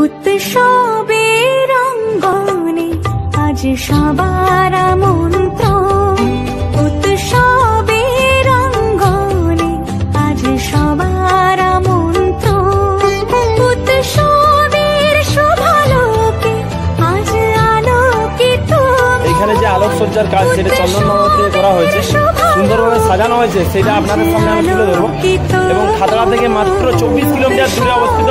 উৎসবের অঙ্গনে আজ সবার আমন্ত্রণ, উৎসবের অঙ্গনে আজ সবার আমন্ত্রণ, উৎসবের শোভালোকে আজ আলোকিত। এখানে যে আলোকসজ্জার কাজ সেটা চন্দননগর থেকে করা হয়েছে, সুন্দরভাবে সাজানো হয়েছে, সেটা আপনাদের সামনে আমি তুলে ধরবো। এবং খাতড়া থেকে মাত্র 24 কিলোমিটার দূরে অবস্থিত।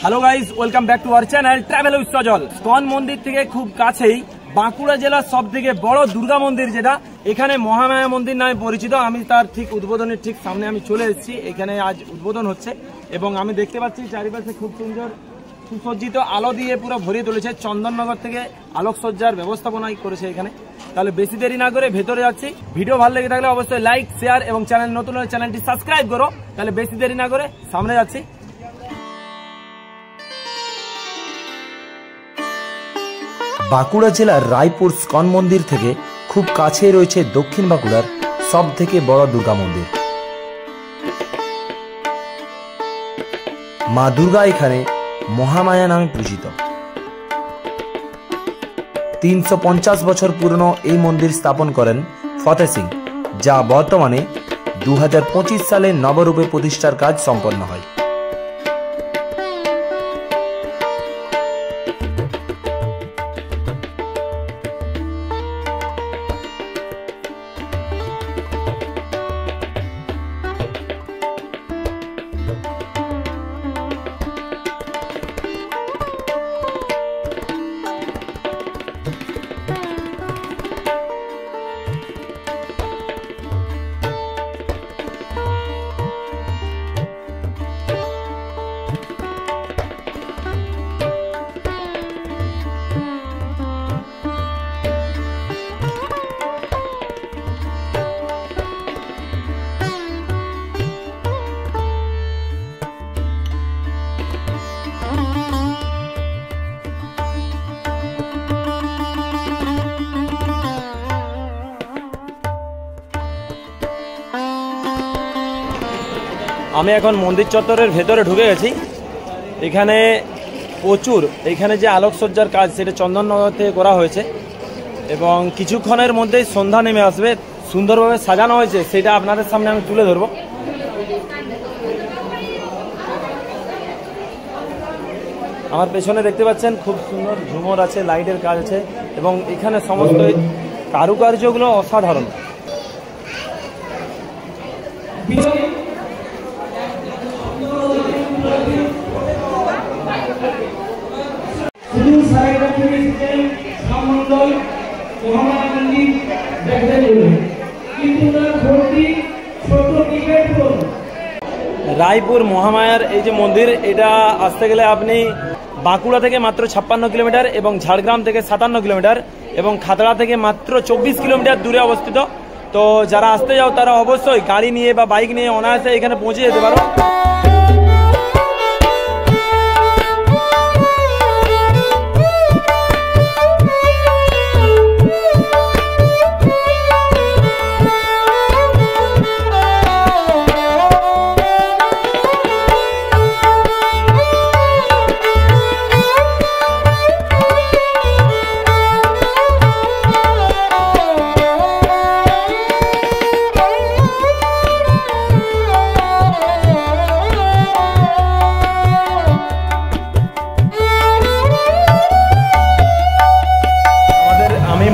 Hello guys, welcome back to our channel travel with Sajal. ISKCON মন্দির থেকে খুব কাছেই বাঁকুড়া জেলার সব থেকে বড় দুর্গা মন্দির, যেটা এখানে মহামায়া মন্দির নামে পরিচিত। আমি তার ঠিক উদ্বোধনের ঠিক সামনে আমি চলে এসেছি। এখানে আজ উদ্বোধন হচ্ছে এবং আমি দেখতে পাচ্ছি চারিপাশে খুব সুন্দর সুসজ্জিত আলো দিয়ে পুরো ভরিয়ে তুলেছে। চন্দননগর থেকে আলোকসজ্জার ব্যবস্থাপনাই করেছে এখানে। তাহলে বেশি দেরি না করে ভেতরে যাচ্ছি। ভিডিও ভালো লেগে থাকলে অবশ্যই লাইক, শেয়ার এবং চ্যানেল নতুন হলে চ্যানেলটি সাবস্ক্রাইব করো। তাহলে বেশি দেরি না করে সামনে যাচ্ছি। বাঁকুড়া জেলার রায়পুর স্কন মন্দির থেকে খুব কাছেই রয়েছে দক্ষিণ বাঁকুড়ার সব থেকে বড় দুর্গা মন্দির। মা দুর্গা এখানে মহামায়া নামে পূজিত। 350 বছর পুরনো এই মন্দির স্থাপন করেন ফতেহ সিং, যা বর্তমানে 2025 সালে নবরূপে প্রতিষ্ঠার কাজ সম্পন্ন হয়। আমি এখন মন্দির চত্বরের ভেতরে ঢুকে গেছি। এখানে প্রচুর এখানে যে আলোকসজ্জার কাজ সেটা চন্দননগর থেকে করা হয়েছে এবং কিছুক্ষণের মধ্যেই সন্ধ্যা নেমে আসবে। সুন্দরভাবে সাজানো হয়েছে, সেটা আপনাদের সামনে আমি তুলে ধরবো। আমার পেছনে দেখতে পাচ্ছেন খুব সুন্দর ঝুমর আছে, লাইটের কাজ আছে এবং এখানে সমস্ত কারুকার্যগুলো অসাধারণ। রায়পুর মহামায়ার এই যে মন্দির, এটা আসতে গেলে আপনি বাঁকুড়া থেকে মাত্র 56 কিলোমিটার এবং ঝাড়গ্রাম থেকে 57 কিলোমিটার এবং খাতড়া থেকে মাত্র 24 কিলোমিটার দূরে অবস্থিত। তো যারা আসতে যাও তারা অবশ্যই গাড়ি নিয়ে বা বাইক নিয়ে অনায়াসে এখানে পৌঁছে যেতে পারো।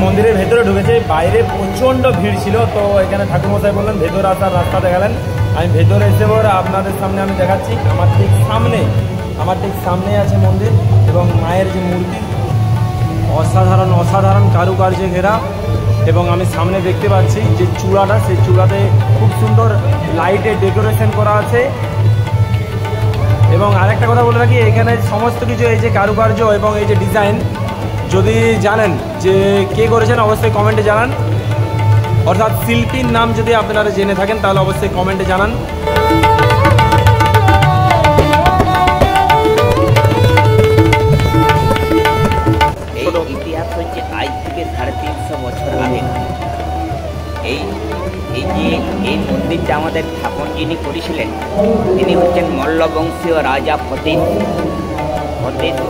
মন্দিরের ভেতরে ঢুকেছে, বাইরে প্রচণ্ড ভিড় ছিল। তো এখানে ঠাকুরমশাই বললেন ভেতরে আসার রাস্তা দেখালেন। আমি ভেতরে এসে আপনাদের সামনে আমি দেখাচ্ছি। আমার ঠিক সামনে আছে মন্দির এবং মায়ের যে মূর্তি অসাধারণ অসাধারণ কারুকার্যে ঘেরা। এবং আমি সামনে দেখতে পাচ্ছি যে চূড়াটা, সেই চূড়াতে খুব সুন্দর লাইটের ডেকোরেশন করা আছে। এবং আরেকটা কথা বলে রাখি, এখানে সমস্ত কিছু এই যে কারুকার্য এবং এই যে ডিজাইন, যদি জানেন যে কে করেছেন অবশ্যই কমেন্টে জানান। অর্থাৎ শিল্পীর নাম যদি আপনারা জেনে থাকেন তাহলে অবশ্যই কমেন্টে জানান। ইতিহাস হচ্ছে আজ থেকে 350 বছর আগে এই যে এই মন্দিরটা আমাদের স্থাপন যিনি করেছিলেন তিনি হচ্ছেন মল্লবংশীয় রাজা ফতেহ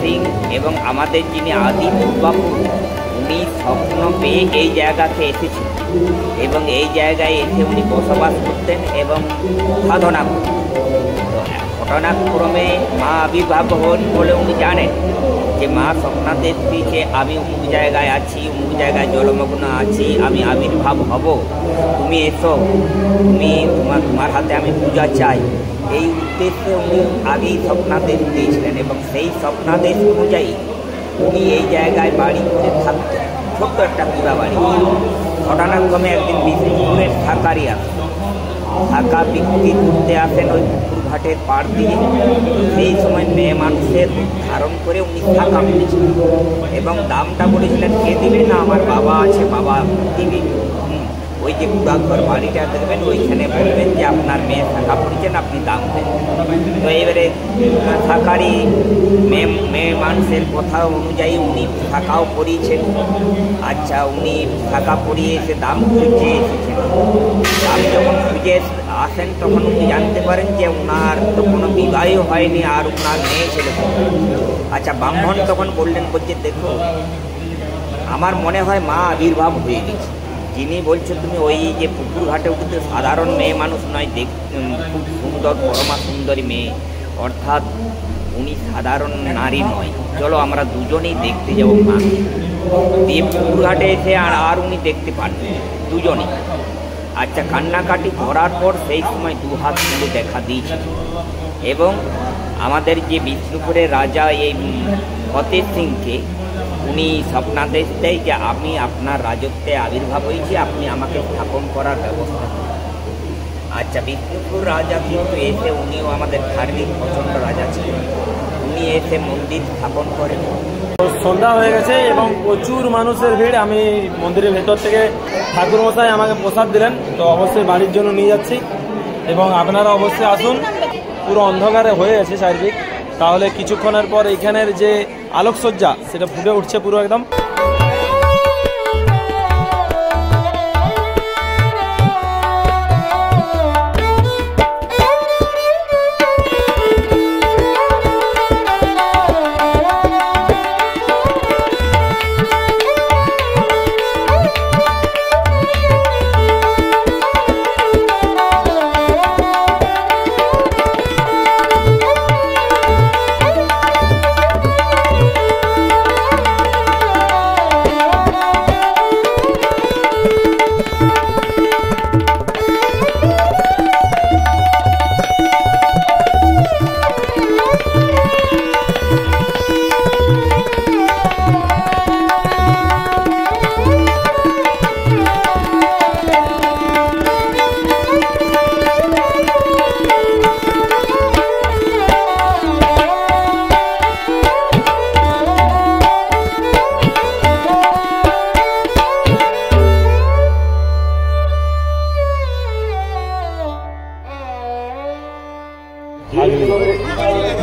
সিং, এবং আমাদের যিনি আদি পূর্বাপুরুষ উনি স্বপ্ন পেয়ে এই জায়গাতে এসেছিলেন এবং এই জায়গায় এসে উনি বসবাস করতেন এবং সাধনা করতেন। ঘটনাক্রমে মা আবির্ভাব হন বলে উনি জানেন যে মা স্বপ্নাদেশ দিয়েছে আমি অমুক জায়গায় আছি, অমুক জায়গায় জলমগ্ন আছি, আমি আবির্ভাব হব, তুমি এসো, তুমি তোমার হাতে আমি পূজা চাই। এই উদ্দেশ্যে উনি আগেই স্বপ্নাদেশ দিয়েছিলেন এবং সেই স্বপ্নাদেশ অনুযায়ী উনি এই জায়গায় বাড়ি করে থাকতেন, ছোট্ট একটা পুরা বাড়ি। ঘটনাক্রমে একদিন বিষ্ণুপুরের থাকারই আসেন, থাকা বিক্রি করতে আসেন ওই পুকুর ঘাটের পাড় দিয়ে। সেই সময় মেয়ে মানুষের ধারণ করে উনি থাকা বলেছিলেন এবং দামটা বলেছিলেন কে দিবে না, আমার বাবা আছে, বাবা দিবে। ওই যে পুরাঘর বাড়িটা দেখবেন ওইখানে বলবেন যে আপনার মেয়ে থাকা পড়েছেন, আপনি দাম দেন। তো এবারে থাকারই মেয়ে মানুষের কথা অনুযায়ী উনি থাকাও পড়িয়েছেন। আচ্ছা, উনি থাকা পড়িয়ে এসে দাম খুঁজে এসেছেন। দাম যখন খুঁজে আসেন তখন উনি জানতে পারেন যে ওনার তো কোনো বিবাহই হয়নি আর ওনার মেয়ে ছেলে। আচ্ছা, ব্রাহ্মণ তখন বললেন, বলছে দেখো আমার মনে হয় মা আবির্ভাব হয়ে গেছে। যিনি বলছে তুমি ওই যে পুকুর ঘাটে উঠতে সাধারণ মেয়ে মানুষ নয়, খুব সুন্দর পরমা সুন্দরী মেয়ে, অর্থাৎ উনি সাধারণ নারী নয়, চলো আমরা দুজনেই দেখতে যাবো মা। দিয়ে পুকুর ঘাটে এসে আর উনি দেখতে পারবেন দুজনেই। আচ্ছা, কান্নাকাটি করার পর সেই সময় দু হাত তুলে দেখা দিয়েছিল এবং আমাদের যে বিষ্ণুপুরের রাজা এই ফতেহ সিংকে উনি স্বপ্নাদেশ দেয় যে আমি আপনার রাজত্বে আবির্ভাব হয়েছি, আপনি আমাকে স্থাপন করার ব্যবস্থা করুন। আচ্ছা, বিষ্ণুপুর রাজা কিন্তু এসে উনিও আমাদের ধার্মিক প্রচণ্ড রাজা ছিলেন, উনি এসে মন্দির স্থাপন করেন। সন্ধ্যা হয়ে গেছে এবং প্রচুর মানুষের ভিড়। আমি মন্দিরের ভেতর থেকে ঠাকুরমশাই আমাকে প্রসাদ দিলেন, তো অবশ্যই বাড়ির জন্য নিয়ে যাচ্ছি এবং আপনারা অবশ্যই আসুন। পুরো অন্ধকারে হয়ে গেছে চারিদিক, তাহলে কিছুক্ষণের পর এইখানের যে আলোকসজ্জা সেটা ফুটে উঠছে পুরো একদম।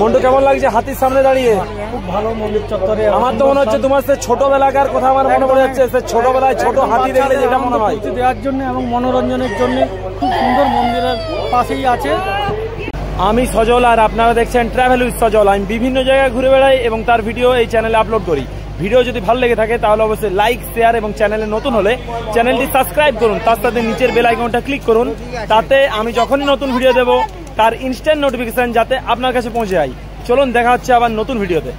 মন্টু, কেমন লাগছে হাতির সামনে দাঁড়িয়ে? খুব ভালো মন্দির চত্বরে। আমার তো মনে হচ্ছে তোমার সে ছোটবেলাকার কথা আমার মনে পড়ে যাচ্ছে, সে ছোটবেলায় ছোট হাতি দেখলে যেটা মনে হয়। দেওয়ার জন্য এবং মনোরঞ্জনের জন্য খুব সুন্দর, মন্দিরের পাশেই আছে। আমি সজল আর আপনারা দেখছেন ট্রাভেল উইথ সজল। আমি বিভিন্ন জায়গায় ঘুরে বেড়াই এবং তার ভিডিও এই চ্যানেলে আপলোড করি। ভিডিও যদি ভালো লেগে থাকে তাহলে অবশ্যই লাইক, শেয়ার এবং চ্যানেলে নতুন হলে চ্যানেলটি সাবস্ক্রাইব করুন। তার সাথে নিচের বেল আইকনটা ক্লিক করুন, তাতে আমি যখনই নতুন ভিডিও দেব তার ইনস্ট্যান্ট নোটিফিকেশন যাতে আপনার কাছে পৌঁছে যায়। চলুন দেখা হচ্ছে আবার নতুন ভিডিওতে।